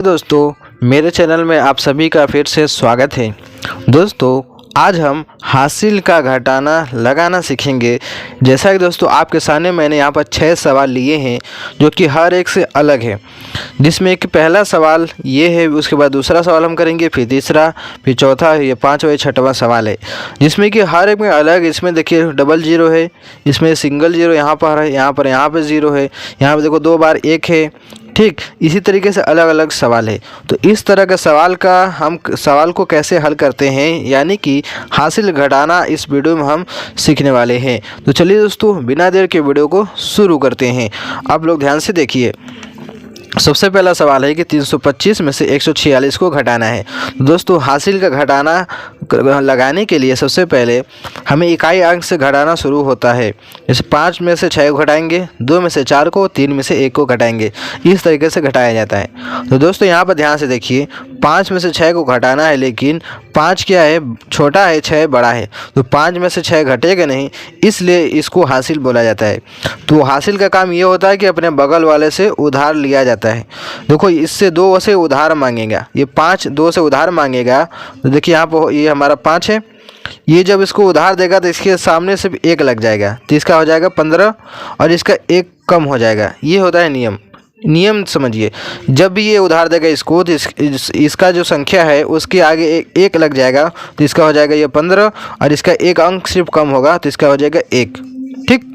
दोस्तों मेरे चैनल में आप सभी का फिर से स्वागत है। दोस्तों आज हम हासिल का घटाना लगाना सीखेंगे। जैसा कि दोस्तों आपके सामने मैंने यहाँ पर 6 सवाल लिए हैं जो कि हर एक से अलग है, जिसमें कि पहला सवाल ये है, उसके बाद दूसरा सवाल हम करेंगे, फिर तीसरा, फिर चौथा, ये पाँचवा, छठवां सवाल है, जिसमें कि हर एक में अलग। इसमें देखिए डबल जीरो है, इसमें सिंगल जीरो यहाँ पर है, यहाँ पर ज़ीरो है, यहाँ पर देखो 2 बार 1 है। ठीक इसी तरीके से अलग अलग सवाल है। तो इस तरह के सवाल को कैसे हल करते हैं, यानी कि हासिल घटाना, इस वीडियो में हम सीखने वाले हैं। तो चलिए दोस्तों बिना देर के वीडियो को शुरू करते हैं। आप लोग ध्यान से देखिए। सबसे पहला सवाल है कि 325 में से 146 को घटाना है। दोस्तों हासिल का घटाना लगाने के लिए सबसे पहले हमें इकाई अंक से घटाना शुरू होता है। जैसे 5 में से 6 को घटाएंगे, 2 में से 4 को, 3 में से 1 को घटाएंगे, इस तरीके से घटाया जाता है। तो दोस्तों यहाँ पर ध्यान से देखिए, 5 में से 6 को घटाना है, लेकिन 5 क्या है, छोटा है, 6 बड़ा है, तो 5 में से 6 घटेगा नहीं, इसलिए इसको हासिल बोला जाता है। तो हासिल का काम ये होता है कि अपने बगल वाले से उधार लिया जाता है। देखो इससे 2 से उधार मांगेगा, ये 5 2 से उधार मांगेगा। तो देखिए यहाँ पर ये हमारा 5 है, ये जब इसको उधार देगा तो इसके सामने सिर्फ 1 लग जाएगा, तो इसका हो जाएगा 15 और इसका 1 कम हो जाएगा। ये होता है नियम समझिए। जब भी ये उधार देगा इसको, तो इसका जो संख्या है उसके आगे एक लग जाएगा, तो इसका हो जाएगा ये 15 और इसका 1 अंक सिर्फ कम होगा, तो इसका हो जाएगा 1। ठीक,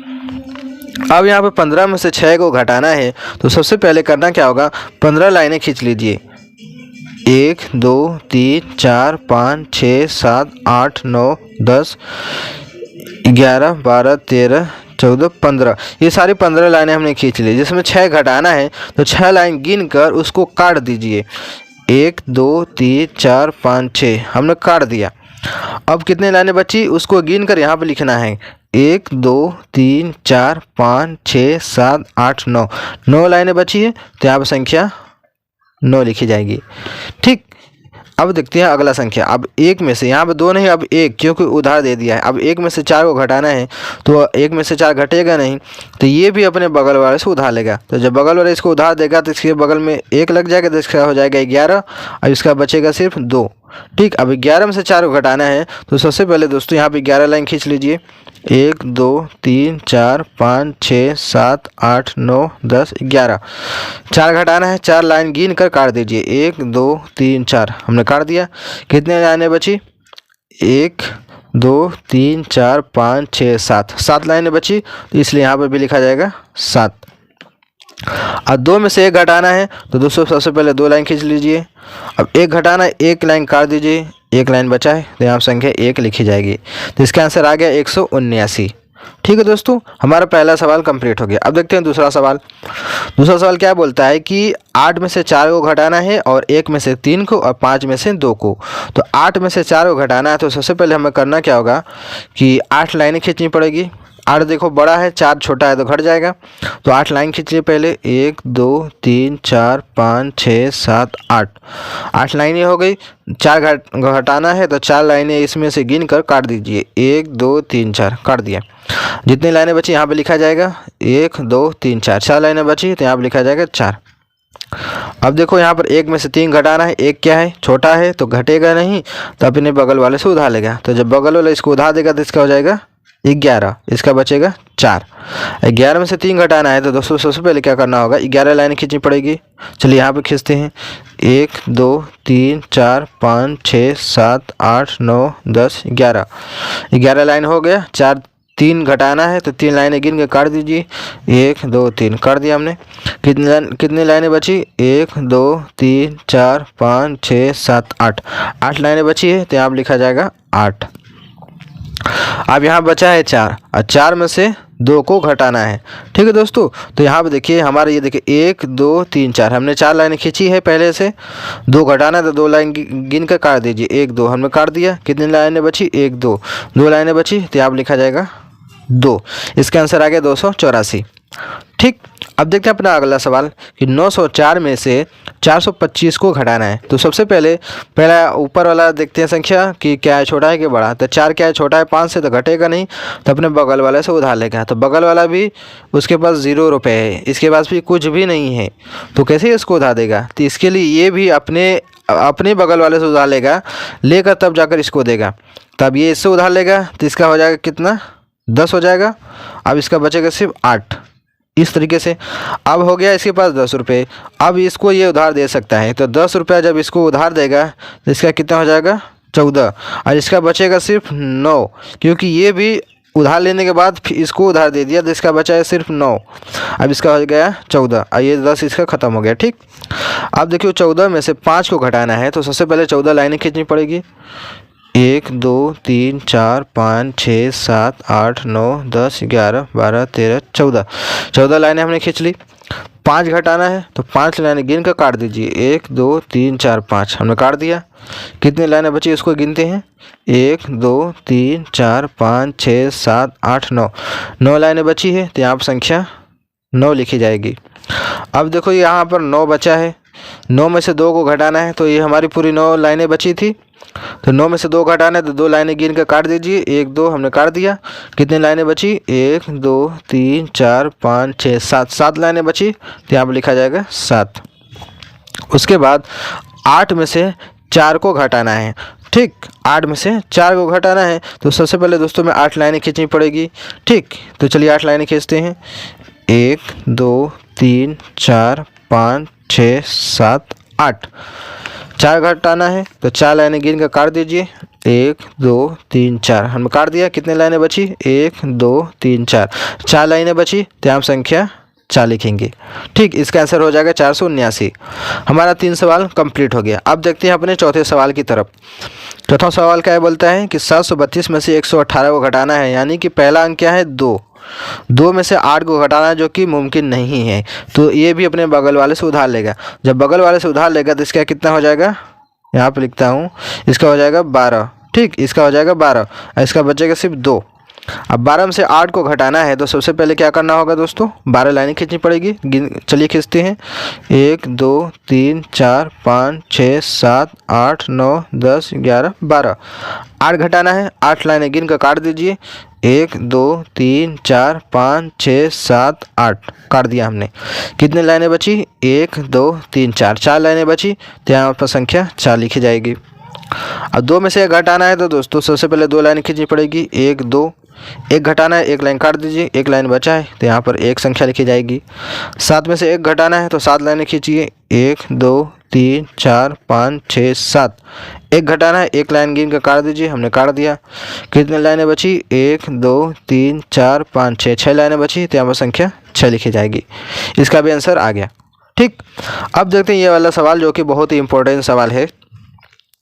अब यहाँ पे 15 में से 6 को घटाना है। तो सबसे पहले करना क्या होगा, 15 लाइनें खींच लीजिए। 1 2 3 4 5 6 7 8 9 10 11 12 13 14 15, ये सारी 15 लाइनें हमने खींच ली। जिसमें 6 घटाना है तो 6 लाइन गिन कर उसको काट दीजिए। 1 2 3 4 5 6 हमने काट दिया। अब कितने लाइनें बची उसको गिन कर यहाँ पे लिखना है। 1 2 3 4 5 6 7 8 9, 9 लाइनें बची है, तो यहाँ पर संख्या 9 लिखी जाएगी। ठीक, अब देखते हैं अगला संख्या। अब 1 में से, यहाँ पे 2 नहीं, अब 1, क्योंकि उधार दे दिया है। अब 1 में से 4 को घटाना है, तो 1 में से 4 घटेगा नहीं, तो ये भी अपने बगल वाले से उधार लेगा। तो जब बगल वाले इसको उधार देगा तो इसके बगल में 1 लग जाएगा, तो इसका हो जाएगा 11 और इसका बचेगा सिर्फ 2। ठीक, अब 11 में से 4 को घटाना है, तो सबसे पहले दोस्तों यहाँ पे 11 लाइन खींच लीजिए। 1 2 3 4 5 6 7 8 9 10 11, 4 घटाना है, 4 लाइन गिन कर काट दीजिए। 1 2 3 4 हमने काट दिया। कितने लाइनें बची, 1 2 3 4 5 6 7, 7 लाइनें बची, तो इसलिए यहाँ पर भी लिखा जाएगा 7। अब 2 में से 1 घटाना है, तो दोस्तों सबसे पहले 2 लाइन खींच लीजिए। अब 1 घटाना है, 1 लाइन काट दीजिए, 1 लाइन बचा है, तो यहाँ संख्या 1 लिखी जाएगी। तो इसका आंसर आ गया 179। ठीक है दोस्तों, हमारा पहला सवाल कंप्लीट हो गया। अब देखते हैं दूसरा सवाल। दूसरा सवाल क्या बोलता है कि 8 में से 4 को घटाना है और 1 में से 3 को और 5 में से 2 को। तो 8 में से 4 को घटाना है, तो सबसे पहले हमें करना क्या होगा कि 8 लाइनें खींचनी पड़ेगी। 8 देखो बड़ा है, 4 छोटा है, तो घट जाएगा। तो 8 लाइन खींचिए पहले। 1 2 3 4 5 6 7 8, 8 लाइनें हो गई। 4 घटाना है, तो 4 लाइनें इसमें से गिन कर काट दीजिए। 1 2 3 4 काट दिया। जितनी लाइनें बची यहाँ पे लिखा जाएगा 1 2 3 4, 4 लाइनें बची, तो यहाँ पे लिखा जाएगा 4। अब देखो यहाँ पर 1 में से 3 घटाना है, 1 क्या है, छोटा है, तो घटेगा नहीं, तो अपने बगल वाले से उधार लेगा। तो जब बगल वाले इसको उधार देगा तो इसका हो जाएगा 11, इसका बचेगा 4। 11 में से 3 घटाना है, तो दोस्तों सबसे पहले क्या करना होगा, 11 लाइन खींचनी पड़ेगी। चलिए यहाँ पे खींचते हैं। 1 2 3 4 5 6 7 8 9 10 11, 11 लाइन हो गया। 4 3 घटाना है, तो 3 लाइनें गिन के काट दीजिए। 1 2 3 काट दिया हमने। कितनी लाइनें बची, 1 2 3 4 5 6 7 8, 8 लाइनें बची है, तो यहाँ पर लिखा जाएगा 8। अब यहाँ बचा है 4 और 4 में से 2 को घटाना है। ठीक है दोस्तों, तो यहाँ पे देखिए हमारे, ये देखिए 1 2 3 4, हमने 4 लाइनें खींची है पहले से। 2 घटाना है, तो 2 लाइन गिन कर काट दीजिए। 1 2 हमने काट दिया। कितनी लाइनें बची, 1 2, 2 लाइनें बची, तो यहाँ पर लिखा जाएगा 2। इसका आंसर आ गया 284। ठीक, अब देखते हैं अपना अगला सवाल कि 904 में से 425 को घटाना है। तो सबसे पहले पहला ऊपर वाला देखते हैं संख्या कि क्या है, छोटा है कि बड़ा। तो 4 क्या है, छोटा है 5 से, तो घटेगा नहीं, तो अपने बगल वाले से उधार लेगा। तो बगल वाला भी उसके पास 0 रुपये है, इसके पास भी कुछ भी नहीं है, तो कैसे इसको उधार देगा। तो इसके लिए ये भी अपने बगल वाले से उधार लेकर तब जाकर इसको देगा। तब ये इससे उधार लेगा तो इसका हो जाएगा कितना, 10 हो जाएगा। अब इसका बचेगा सिर्फ 8। इस तरीके से अब हो गया इसके पास 10 रुपये। अब इसको ये उधार दे सकता है, तो 10 रुपया जब इसको उधार देगा तो इसका कितना हो जाएगा, 14। और इसका बचेगा सिर्फ 9, क्योंकि ये भी उधार लेने के बाद फिर इसको उधार दे दिया, तो इसका बचा है सिर्फ 9। अब इसका हो गया 14 और ये 10 इसका ख़त्म हो गया। ठीक, अब देखिए 14 में से 5 को घटाना है, तो सबसे पहले 14 लाइनें खींचनी पड़ेगी। 1 2 3 4 5 6 7 8 9 10 11 12 13 14 लाइनें हमने खींच ली। 5 घटाना है, तो 5 लाइनें गिन कर काट दीजिए। 1 2 3 4 5 हमने काट दिया। कितनी लाइनें बची इसको गिनते हैं। 1 2 3 4 5 6 7 8 9 लाइनें बची है, तो यहाँ पर संख्या 9 लिखी जाएगी। अब देखो यहाँ पर 9 बचा है, 9 में से 2 को घटाना है, तो ये हमारी पूरी 9 लाइनें बची थी। तो 9 में से 2 घटाना है, तो 2 लाइनें गिन कर काट दीजिए। 1 2 हमने काट दिया। कितनी लाइनें बची, 1 2 3 4 5 6 7 लाइनें बची, तो यहाँ पर लिखा जाएगा 7। उसके बाद 8 में से 4 को घटाना है। ठीक, 8 में से 4 को घटाना है, तो सबसे पहले दोस्तों में 8 लाइनें खींचनी पड़ेगी। ठीक, तो चलिए 8 लाइनें खींचते हैं। 1 2 3 4 5 6 7 8 4 घटाना है, तो 4 लाइनें गिन कर काट दीजिए। 1 2 3 4 हमने काट दिया। कितने लाइनें बची, 1 2 3 4 लाइनें बची, तो हम संख्या 4 लिखेंगे। ठीक, इसका आंसर हो जाएगा 479। हमारा 3 सवाल कंप्लीट हो गया। अब देखते हैं अपने चौथे सवाल की तरफ। चौथा सवाल क्या बोलता है कि 732 में से 118 को घटाना है, यानी कि पहला अंक क्या है, 2 में से 8 को घटाना है, जो कि मुमकिन नहीं है। तो ये भी अपने बगल वाले से उधार लेगा। जब बगल वाले से उधार लेगा तो इसका कितना हो जाएगा, यहाँ पे लिखता हूँ, इसका हो जाएगा 12। ठीक, इसका हो जाएगा 12, इसका बचेगा सिर्फ 2। अब 12 में से 8 को घटाना है, तो सबसे पहले क्या करना होगा दोस्तों, 12 लाइनें खींचनी पड़ेगी। चलिए खींचते हैं। 1 2 3 4 5 6 7 8 9 10 11 12 8 घटाना है, 8 लाइनें गिन कर काट दीजिए। 1 2 3 4 5 6 7 8 काट दिया हमने। कितनी लाइनें बची, 1 2 3 4 लाइनें बची, तो यहाँ पर संख्या 4 लिखी जाएगी। अब 2 में से 1 घटाना है, तो दोस्तों सबसे पहले 2 लाइनें खींचनी पड़ेगी। 1 2 1 घटाना है, 1 लाइन काट दीजिए, 1 लाइन बचा है, तो यहाँ पर 1 संख्या लिखी जाएगी। 7 में से 1 घटाना है, तो 7 लाइनें खींचिए। 1 2 3 4 5 6 7 1 घटाना है, 1 लाइन गिन कर काट दीजिए, हमने काट दिया। कितनी लाइनें बची, 1 2 3 4 5 6 लाइनें बची, तो यहाँ पर संख्या 6 लिखी जाएगी। इसका भी आंसर आ गया। ठीक, अब देखते हैं ये वाला सवाल, जो कि बहुत ही इंपॉर्टेंट सवाल है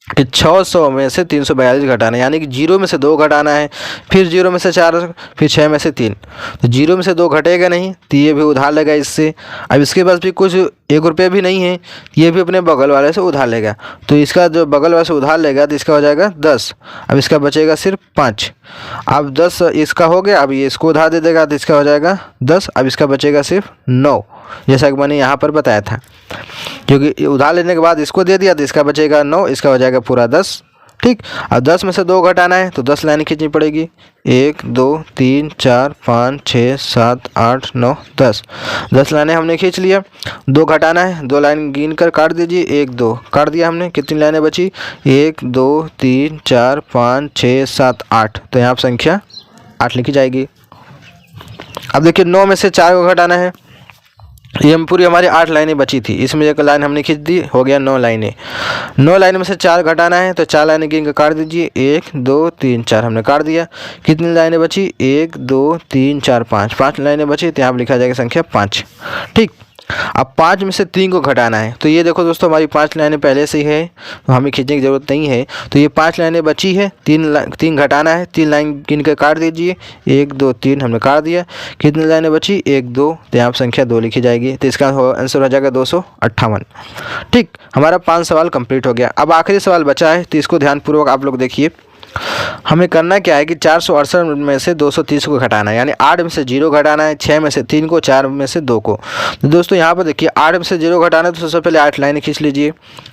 कि 600 में से 342 घटाना है, यानी कि 0 में से 2 घटाना है, फिर 0 में से 4, फिर 6 में से 3। तो 0 में से 2 घटेगा नहीं, तो ये भी उधार लेगा इससे। अब इसके पास भी कुछ 1 रुपये भी नहीं है, ये भी अपने बगल वाले से उधार लेगा। तो इसका जो बगल वाले से उधार लेगा, तो इसका हो जाएगा 10। अब इसका बचेगा सिर्फ 5। अब 10 इसका हो गया, अब ये इसको उधार दे देगा, तो इसका हो जाएगा 10। अब इसका बचेगा सिर्फ 9, जैसा कि मैंने यहाँ पर बताया था। क्योंकि उधार लेने के बाद इसको दे दिया, तो इसका बचेगा 9, इसका हो जाएगा पूरा 10। ठीक, अब 10 में से 2 घटाना है, तो 10 लाइनें खींचनी पड़ेगी। 1 2 3 4 5 6 7 8 9 10 लाइनें हमने खींच लिया। 2 घटाना है, 2 लाइन गिन कर काट दीजिए। 1 2 काट दिया हमने। कितनी लाइनें बची, 1 2 3 4 5 6 7 8, तो यहाँ पर संख्या 8 लिखी जाएगी। अब देखिए 9 में से 4 को घटाना है, ये हम पूरी हमारी 8 लाइनें बची थी, इसमें एक लाइन हमने खींच दी, हो गया 9 लाइनें। 9 लाइनों में से 4 घटाना है, तो 4 लाइनें गिन कर काट दीजिए। 1 2 3 4 हमने काट दिया। कितनी लाइनें बची, 1 2 3 4 5 लाइनें बची, तो यहाँ पर लिखा जाएगा संख्या 5। ठीक, अब 5 में से 3 को घटाना है, तो ये देखो दोस्तों हमारी 5 लाइनें पहले से ही है, तो हमें खींचने की ज़रूरत नहीं है। तो ये 5 लाइनें बची है, 3 घटाना है, 3 लाइन गिन कर काट दीजिए। 1 2 3 हमने काट दिया। कितनी लाइनें बची, 1 2, तो यहाँ पर संख्या 2 लिखी जाएगी। तो इसका आंसर हो जाएगा 258। ठीक, हमारा 5 सवाल कंप्लीट हो गया। अब आखिरी सवाल बचा है, तो इसको ध्यानपूर्वक आप लोग देखिए। हमें करना क्या है कि 468 में से 230 को घटाना है, यानी 8 में से 0 घटाना है, 6 में से 3 को, 4 में से 2 को। तो दोस्तों यहाँ पर देखिए 8 में से 0 घटाना है तो सबसे पहले 8 लाइनें खींच लीजिए।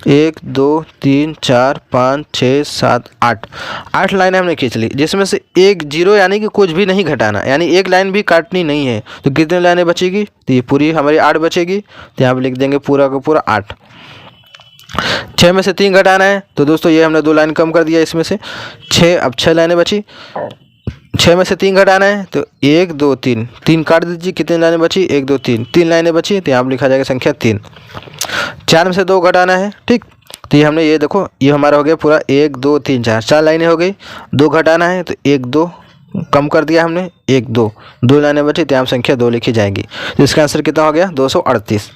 1 2 3 4 5 6 7 8, 8 लाइनें हमने खींच ली, जिसमें से एक 0 यानी कि कुछ भी नहीं घटाना, यानी एक लाइन भी काटनी नहीं है। तो कितनी लाइनें बचेगी? तो ये पूरी हमारी 8 बचेगी। तो यहाँ पर लिख देंगे पूरा का पूरा 8। 6 में से 3 घटाना है तो दोस्तों ये हमने 2 लाइन कम कर दिया इसमें से 6, अब 6 लाइनें बची। 6 में से 3 घटाना है तो 1 2 3, 3 काट दीजिए, कितनी लाइनें बची? 1 2 3, 3 लाइनें बची, तो यहाँ पर लिखा जाएगा संख्या 3। 4 में से 2 घटाना है, ठीक। तो ये हमने, ये देखो ये हमारा हो गया पूरा 1 2 3 4, 4 लाइनें हो गई। 2 घटाना है तो 1 2 कम कर दिया हमने, 1 2, 2 लाइनें बची, तो यहाँ संख्या 2 लिखी जाएगी। तो इसका आंसर कितना हो गया? 238।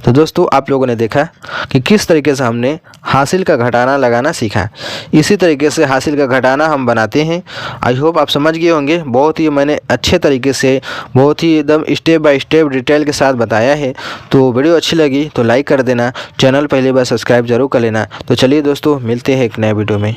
तो दोस्तों आप लोगों ने देखा कि किस तरीके से हमने हासिल का घटाना लगाना सीखा। इसी तरीके से हासिल का घटाना हम बनाते हैं। आई होप आप समझ गए होंगे। बहुत ही मैंने अच्छे तरीके से, बहुत ही एकदम स्टेप बाय स्टेप डिटेल के साथ बताया है। तो वीडियो अच्छी लगी तो लाइक कर देना, चैनल पहली बार सब्सक्राइब जरूर कर लेना। तो चलिए दोस्तों, मिलते हैं एक नए वीडियो में।